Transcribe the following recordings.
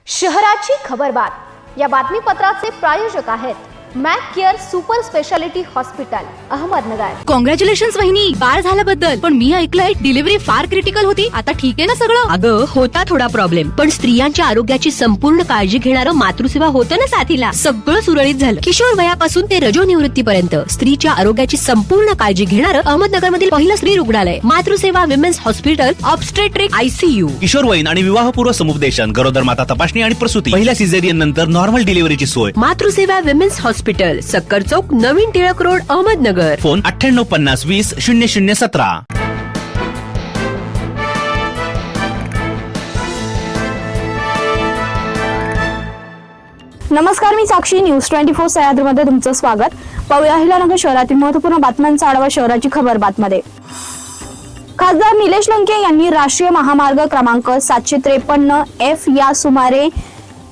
शहराची खबरबात या बातमीपत्राचे प्रायोजक आहेत Mac care super speciality hospital Ahmednagar. Congratulations वहिनी, बाळ झाल्याबद्दल। पण मी ऐकलंय डिलिव्हरी फार क्रिटिकल होती। आता ठीक आहे ना सगळं? अगं होता थोडा प्रॉब्लेम, पण स्त्रियांच्या आरोग्याची संपूर्ण काळजी घेणारं मातृसेवा होतं ना साथीला। सगळं सुरळीत झालं। किशोर वयापासून ते रजोनिवृत्तीपर्यंत स्त्रीच्या आरोग्याची संपूर्ण काळजी घेणारं अहमदनगर मधील पहिलं स्त्री रुग्णालय Matruseva women's hospital obstetric ICU। किशोरवयीन आणि विवाहपूर्व समुपदेशन, गरोदर माता तपासणी आणि प्रसूती, पहिल्या सिझेरियन नंतर नॉर्मल डिलिव्हरीची सोय। मातृसेवा विमेन्स हॉस्पिटल, सक्कर चौक, नवीन टिळक रोड, अहमदनगर। फोन 9850200017। नमस्कार, मी साक्षी, न्यूज 24 सह्याद्रीमध्ये तुमचं स्वागत। पाहूया अहिल्यानगर शहरातील महत्त्वपूर्ण बातम्यांचा आढावा शहराची खबरबातमध्ये। खासदार निलेश लंके यांनी राष्ट्रीय महामार्ग क्रमांक 753F या सुमारे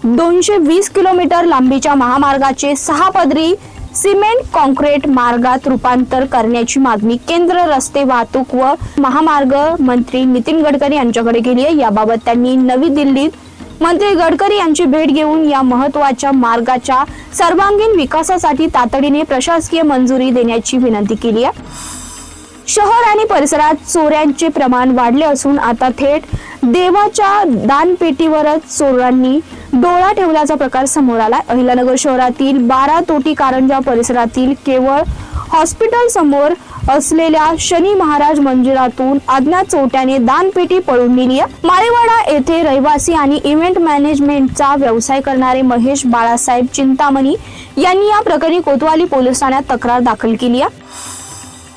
220 किलोमीटर लांबीच्या महामार्गाचे 6 पदरी सिमेंट कॉन्क्रीट मार्गात रूपांतर करण्याची मागणी केंद्र रस्ते वाहतूक व महामार्ग मंत्री नितीन गडकरी यांच्याकडे केली आहे। याबाबत त्यांनी नवी दिल्लीत मंत्री गडकरी यांची भेट घेऊन या महत्त्वाच्या मार्गाच्या सर्वांगीण विकासासाठी तातडीने प्रशासकीय मंजुरी देण्याची विनंती केली आहे। शहर आणि परिसरात चोऱ्यांचे प्रमाण वाढले असून आता थेट देवाच्या दानपेटीवरच चोरांनी डोळा ठेवल्याचा प्रकार समोर आला। अहिल्यानगर शहरातील 12 तोटी कारंजा परिसरातील केवळ हॉस्पिटल समोर असलेल्या शनी महाराज मंदिरातून अज्ञात चोरट्याने दानपेटी पळून नेली आहे। माळेवाडा येथे रहिवासी आणि इव्हेंट मॅनेजमेंटचा व्यवसाय करणारे महेश बाळासाहेब चिंतामणी यांनी या प्रकरणी कोतवाली पोलीस ठाण्यात तक्रार दाखल केली आहे।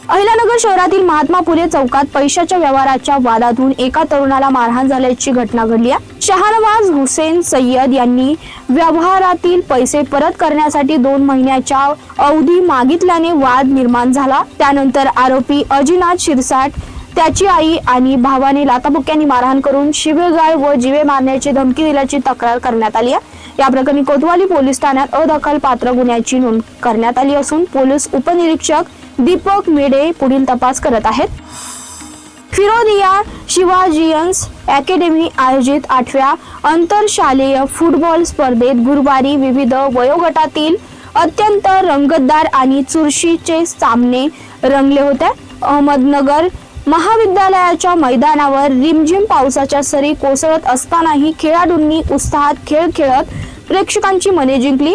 अहिल्यानगर शहरातील महात्मा फुले चौकात पैशाच्या व्यवहाराच्या वादातून एका तरुणाला मारहाण झाल्याची घटना घडली आहे। शहानवाज हुसेन सय्यद यांनी व्यवहारातील पैसे परत करण्यासाठी 2 महिन्याच्या अवधी मागितल्याने वाद निर्माण झाला। त्यानंतर आरोपी अजिनाथ शिरसाट, त्याची आई आणि भावाने लाथाबुक्क्यांनी मारहाण करून शिवेगाळ व जीवे मारण्याची धमकी दिल्याची तक्रार करण्यात आली आहे। या प्रकरणी कोतवाली पोलीस ठाण्यात अदखलपात्र गुन्ह्याची नोंद करण्यात आली असून पोलीस उपनिरीक्षक दीपक मेडे पुढील तपास करत आहेत। फिरोदिया शिवाजियन्स अकॅडमी आयोजित 8व्या आंतरशालेय फुटबॉल स्पर्धेत गुरुवारी विविध वयोगटातील अत्यंत रंगतदार आणि चुरशीचे सामने रंगले होते। अहमदनगर महाविद्यालयाच्या मैदानावर रिमझिम पावसाच्या सरी कोसळत असतानाही खेळाडूंनी उत्साहात खेळ खेळत प्रेक्षकांची मने जिंकली।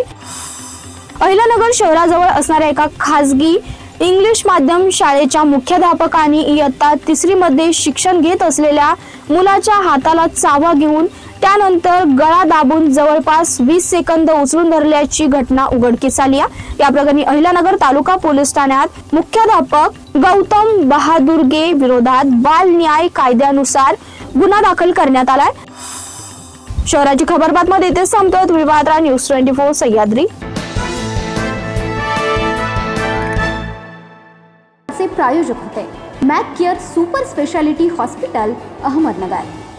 अहिल्यानगर शहराजवळ असणाऱ्या एका खासगी इंग्लिश माध्यम शाळेच्या मुख्याध्यापकांनी इयत्ता 3री मध्ये शिक्षण घेत असलेल्या मुलाच्या हाताला चावा घेऊन त्यानंतर गळा दाबून जवळपास 20 सेकंद उचलून धरल्याची घटना उघडकीस आली आहे। या प्रकरणी अहिल्यानगर तालुका पोलीस ठाण्यात मुख्याध्यापक गौतम बहादुरगे विरोधात बाल न्याय कायद्यानुसार गुन्हा दाखल करण्यात आलाय। शहराची खबरबातमध्ये इथे संपतो। तुम्ही पाहत राहा न्यूज 24 सह्याद्री। प्रायोजक होते Mac care super speciality hospital Ahmednagar.